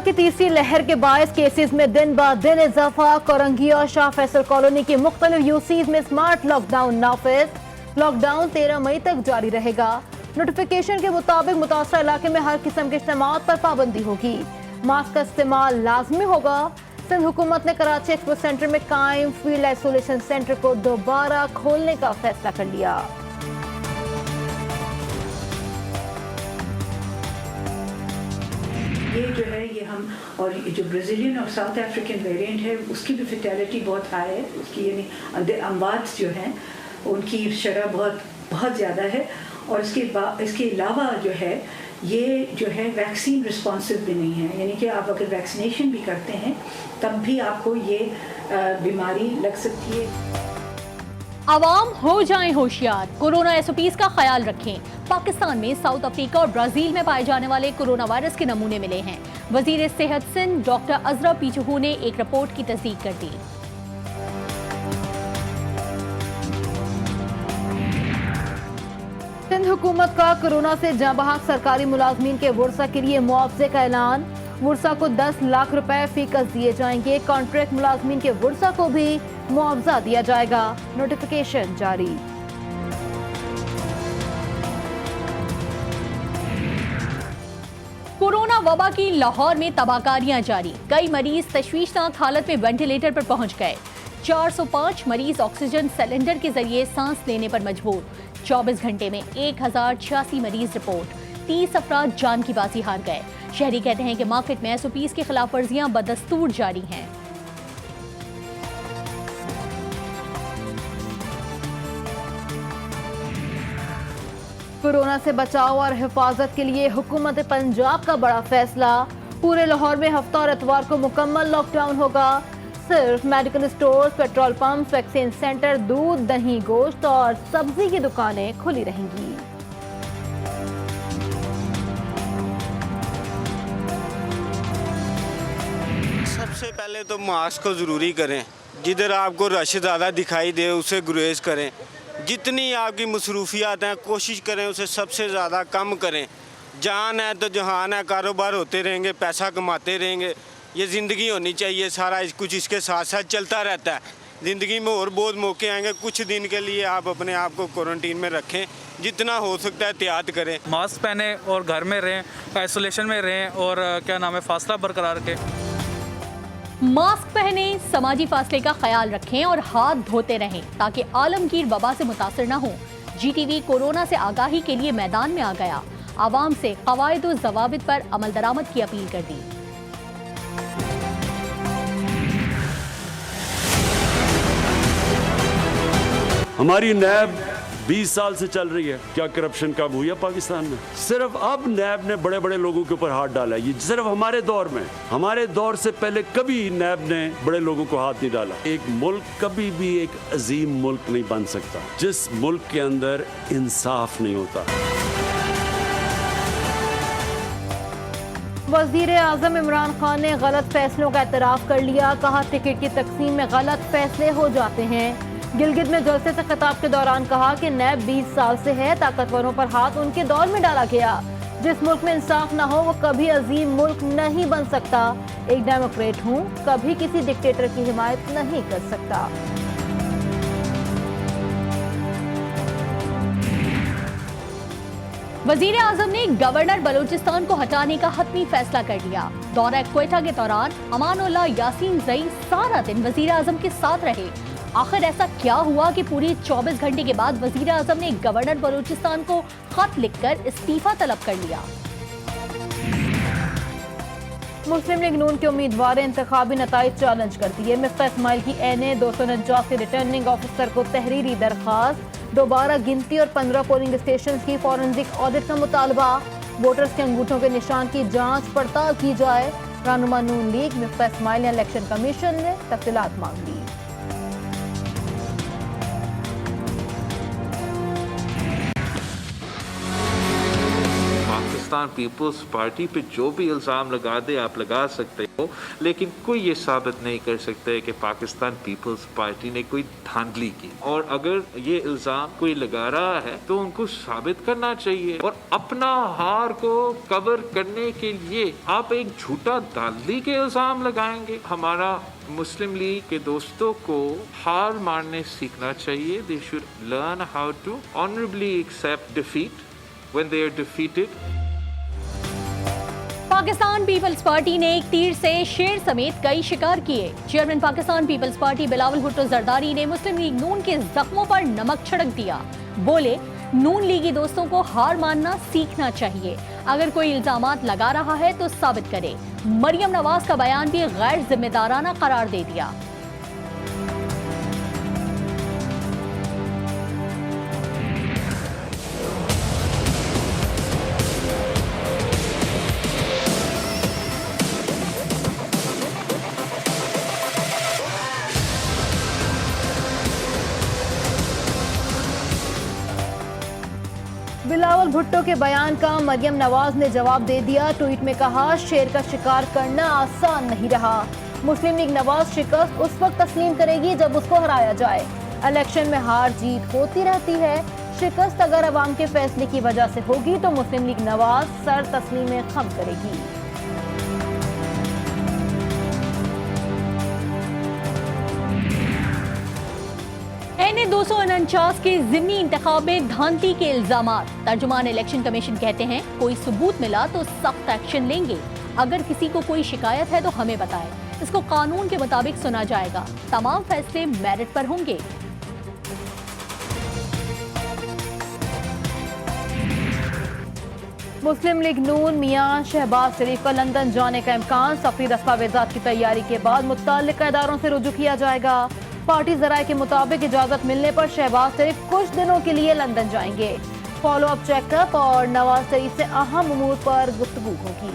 की तीसरी लहर के बायस केसेस में दिन ब दिन इजाफा। कोरंगी और शाह फैसल कॉलोनी की मुख्तलिफ यूसीज में स्मार्ट लॉकडाउन नाफिज। लॉकडाउन 13 मई तक जारी रहेगा। नोटिफिकेशन के मुताबिक मुतासर इलाके में हर किस्म के इज्तिमात पर पाबंदी होगी। मास्क का इस्तेमाल लाजमी होगा। सिंध हुकूमत ने कराची एक्सपो सेंटर में कायम फील्ड आइसोलेशन सेंटर को दोबारा खोलने का फैसला कर लिया। ये जो है ये हम और जो ब्राज़ीलियन और साउथ अफ्रीकन वेरिएंट है उसकी भी फैटेलिटी बहुत हाई है, उसकी यानी अमवात जो हैं उनकी शरह बहुत ज़्यादा है। और इसके अलावा जो है ये जो है वैक्सीन रिस्पॉन्सिव भी नहीं है, यानी कि आप अगर वैक्सीनेशन भी करते हैं तब भी आपको ये बीमारी लग सकती है। आवाम हो जाएं होशियार, कोरोना एसओपीज का ख्याल रखें। पाकिस्तान में साउथ अफ्रीका और ब्राजील में पाए जाने वाले कोरोना वायरस के नमूने मिले हैं। वजीर सेहत सिंध डॉक्टर अजरा पीचहू ने एक रिपोर्ट की तस्दीक कर दी। सिंध हुकूमत का कोरोना से जाँ-बहक सरकारी मुलाजमीन के वुरसा के लिए मुआवजे का ऐलान। वुरसा को 10 लाख रुपए फीकस दिए जाएंगे। कॉन्ट्रैक्ट मुलाजमीन के वुरसा को भी मुआवजा दिया जाएगा। नोटिफिकेशन जारी। कोरोना वबा की लाहौर में तबाहकारियां जारी। कई मरीज तशवीशनाक हालत में वेंटिलेटर पर पहुंच गए। 405 मरीज ऑक्सीजन सिलेंडर के जरिए सांस लेने पर मजबूर। 24 घंटे में 1086 मरीज रिपोर्ट। 30 अफराद जान की बाजी हार गए। शहरी कहते हैं कि मार्केट में एसओपीज की खिलाफ वर्जियां बदस्तूर जारी हैं। कोरोना से बचाव और हिफाजत के लिए हुकूमत पंजाब का बड़ा फैसला। पूरे लाहौर में हफ्ता और इतवार को मुकम्मल लॉकडाउन होगा। सिर्फ medical stores, petrol pump, vaccine centre, दूध, दही, गोश्त और सब्जी की दुकानें खुली रहेंगी। सबसे पहले तो मास्क को ज़रूरी करें। जिधर आपको रश ज़्यादा दिखाई दे उसे गुरेज करें। जितनी आपकी मसरूफियात हैं कोशिश करें उसे सबसे ज़्यादा कम करें। जान है तो जहान है, कारोबार होते रहेंगे, पैसा कमाते रहेंगे। ये ज़िंदगी होनी चाहिए, सारा कुछ इसके साथ साथ चलता रहता है। ज़िंदगी में और बहुत मौके आएंगे। कुछ दिन के लिए आप अपने आप को क्वारंटीन में रखें, जितना हो सकता है एहतियात करें। मास्क पहने और घर में रहें, आइसोलेशन में रहें और क्या नाम है फासला बरकरार रखें। मास्क पहने, समाजी फासले का ख्याल रखें और हाथ धोते रहें ताकि आलमगीर वबा से मुतासर न हो। जीटीवी कोरोना से आगाही के लिए मैदान में आ गया। आवाम से कवायद और ज़वाबित पर अमल दरामद की अपील कर दी। हमारी नैब 20 साल से चल रही है। क्या करप्शन कब हुई है पाकिस्तान में? सिर्फ अब नैब ने बड़े बड़े लोगों के ऊपर हाथ डाला। ये सिर्फ हमारे दौर में, हमारे दौर से पहले कभी नैब ने बड़े लोगों को हाथ नहीं डाला। एक मुल्क कभी भी एक अजीम मुल्क नहीं बन सकता जिस मुल्क के अंदर इंसाफ नहीं होता। वजीर आजम इमरान खान ने गलत फैसलों का एतराफ कर लिया। कहा टिकट की तकसीम में गलत फैसले हो जाते हैं। गिलगित में जलसे से खिताब के दौरान कहा कि नैब 20 साल से है, ताकतवरों पर हाथ उनके दौर में डाला गया। जिस मुल्क में इंसाफ ना हो वो कभी अजीम मुल्क नहीं बन सकता। एक डेमोक्रेट हूँ, कभी किसी डिक्टेटर की हिमायत नहीं कर सकता। वजीर आजम ने गवर्नर बलूचिस्तान को हटाने का हतमी फैसला कर लिया। दौरा क्वेटा के दौरान अमानुल्लाह यासीन जई सारा दिन वजीर आजम के साथ रहे। आखिर ऐसा क्या हुआ कि पूरी 24 घंटे के बाद वजीर आजम ने गवर्नर बलूचिस्तान को खत लिखकर इस्तीफा तलब कर लिया। मुस्लिम लीग नून के उम्मीदवार इंतखाबी नताइज चैलेंज करती है। मिफ्ता इस्माइल की NA 249 रिटर्निंग ऑफिसर को तहरीरी दरखास्त। दोबारा गिनती और 15 पोलिंग स्टेशन की फॉरेंसिक ऑडिट का मुतालबा। वोटर्स के अंगूठों के निशान की जांच पड़ताल की जाए। रहनुमा नून लीग मिफ्ता इस्माइल ने इलेक्शन कमीशन ने तफसीलात मांग ली। पाकिस्तान पीपल्स पार्टी पे जो भी इल्ज़ाम लगा दे आप लगा सकते हो, लेकिन कोई ये साबित नहीं कर सकते कि पाकिस्तान पीपल्स पार्टी ने कोई धांधली की। और अगर ये इल्ज़ाम कोई लगा रहा है तो उनको साबित करना चाहिए, और अपना हार को कवर करने के लिए आप एक झूठा धांधली के इल्ज़ाम लगाएंगे। हमारा मुस्लिम लीग के दोस्तों को हार मारने सीखना चाहिए। They should learn how to honorably accept defeat when they are defeated. Pakistan people's party ने एक तीर से शेर समेत कई शिकार किए। Chairman Pakistan people's party Bilawal Bhutto Zardari ने मुस्लिम लीग नून के जख्मों पर नमक छिड़क दिया। बोले, नून लीगी दोस्तों को हार मानना सीखना चाहिए। अगर कोई इल्जामात लगा रहा है तो साबित करे। मरियम नवाज का बयान भी गैर जिम्मेदाराना करार दे दिया। बिलावल भुट्टो के बयान का मरियम नवाज ने जवाब दे दिया। ट्वीट में कहा, शेर का शिकार करना आसान नहीं रहा। मुस्लिम लीग नवाज शिकस्त उस वक्त तस्लीम करेगी जब उसको हराया जाए। इलेक्शन में हार जीत होती रहती है। शिकस्त अगर अवाम के फैसले की वजह से होगी तो मुस्लिम लीग नवाज सर तस्लीम खम करेगी। NA 249 के ज़िमनी इंतखाब में धांधली के इल्जामात। तर्जुमान इलेक्शन कमीशन कहते हैं, कोई सबूत मिला तो सख्त एक्शन लेंगे। अगर किसी को कोई शिकायत है तो हमें बताएं, इसको कानून के मुताबिक सुना जाएगा। तमाम फैसले मेरिट पर होंगे। मुस्लिम लीग नून मियां शहबाज शरीफ का लंदन जाने का इम्कान। सफरी दस्तावेजात की तैयारी के बाद मुत्तल्लिका इदारों से रुजू किया जाएगा। पार्टी जराये के मुताबिक इजाजत मिलने पर शहबाज शरीफ कुछ दिनों के लिए लंदन जाएंगे। फॉलो अप चेकअप और नवाज शरीफ से अहम उमूर पर गुफ्तगू होगी।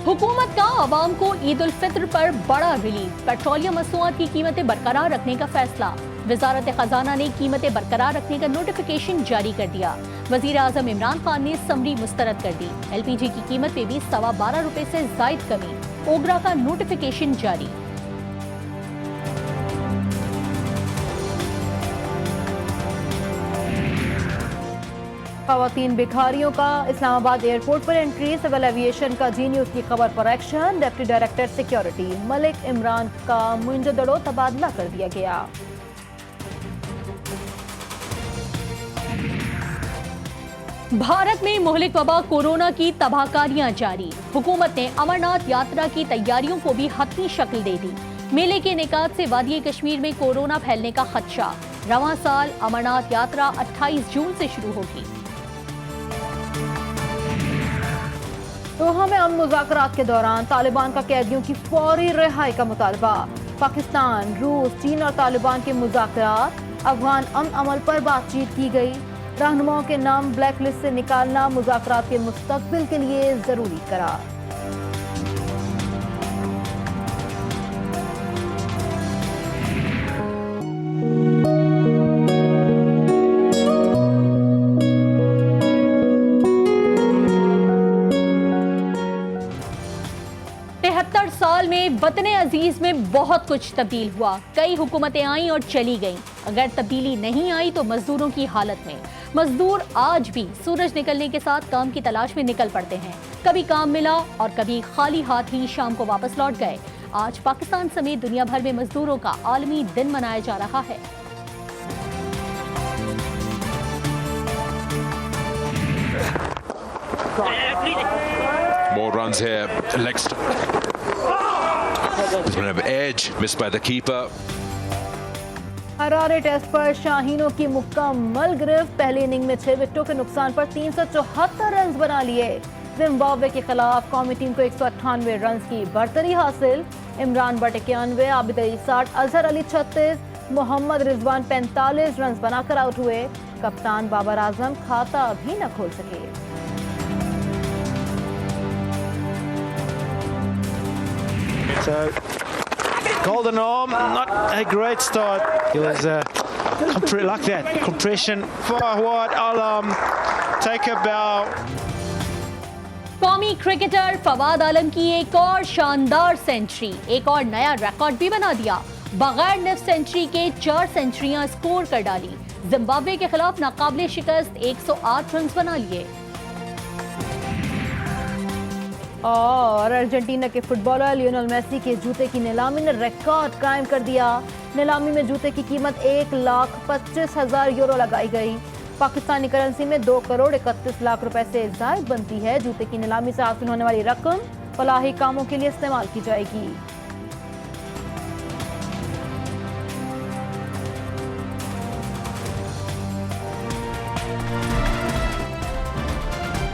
हुकूमत का अवाम को ईद उल फित्र पर बड़ा रिलीफ। पेट्रोलियम मसनूआत की कीमतें बरकरार रखने का फैसला। वजारत खजाना ने कीमतें बरकरार रखने का नोटिफिकेशन जारी कर दिया। वजीर आजम इमरान खान ने समरी मुस्तरद कर दी। LPG की कीमत में भी 12.25 रुपए से जायद कमी। ओगरा का नोटिफिकेशन जारी। खवातीन भिखारियों का इस्लामाबाद एयरपोर्ट पर एंट्री। सिविल एविएशन का जी न्यूज की खबर पर action. Deputy director security Malik Imran का मुंजदड़ो तबादला कर दिया गया। भारत में मुहलिक वबा कोरोना की तबाहकारियां जारी। हुकूमत ने अमरनाथ यात्रा की तैयारियों को भी हतमी शक्ल दे दी। मेले के इनेकाद से वादी कश्मीर में कोरोना फैलने का खदशा। रवां साल अमरनाथ यात्रा 28 जून से शुरू होगी। दोहा में अमन मुज़ाकरात के दौरान तालिबान का कैदियों की फौरी रिहाई का मुतालबा। पाकिस्तान, रूस, चीन और तालिबान के मुज़ाकरात। अफगान अमन अमल पर बातचीत की गई। रहनुमाओं के नाम ब्लैक लिस्ट से निकालना मुज़ाकरात के मुस्तकबिल के लिए जरूरी करार। साल में वतने अजीज में बहुत कुछ तब्दील हुआ। कई हुकूमतें आईं और चली गईं। अगर तब्दीली नहीं आई तो मजदूरों की हालत में। मजदूर आज भी सूरज निकलने के साथ काम की तलाश में निकल पड़ते हैं। कभी काम मिला और कभी खाली हाथ ही शाम को वापस लौट गए। आज पाकिस्तान समेत दुनिया भर में मजदूरों का आलमी दिन मनाया जा रहा है। More runs here, Lexton. There's been an edge missed by the keeper. Harare test पर शाहीनों की मुकम्मल गिरफ्त। पहली इनिंग में 6 विकेटों के नुकसान पर 374 रन बना लिए। जिम्बाब्वे के खिलाफ कौमी टीम को 198 रन की बढ़तरी हासिल। इमरान बट 91, आबिद अली 60, अजहर अली 36, मोहम्मद रिजवान 45 रन बनाकर आउट हुए। कप्तान बाबर आजम खाता भी न खोल सके। So, Golden Arm, not a great start. He was like that compression. Far wide, Alam take a bow. कौमी क्रिकेटर फवाद आलम की एक और शानदार सेंचुरी, एक और नया रिकॉर्ड भी बना दिया। बगैर निफ सेंचुरी के 4 सेंचुरियां स्कोर कर डाली। जिम्बाब्वे के खिलाफ नाकाबिले शिकस्त 108 रन बना लिए। और अर्जेंटीना के फुटबॉलर लियोनेल मेसी के जूते की नीलामी ने रिकॉर्ड कायम कर दिया। नीलामी में जूते की कीमत 1,25,000 यूरो लगाई गई। पाकिस्तानी करेंसी में 2 करोड़ 31 लाख रुपए से जायद बनती है। जूते की नीलामी से हासिल होने वाली रकम फलाही कामों के लिए इस्तेमाल की जाएगी।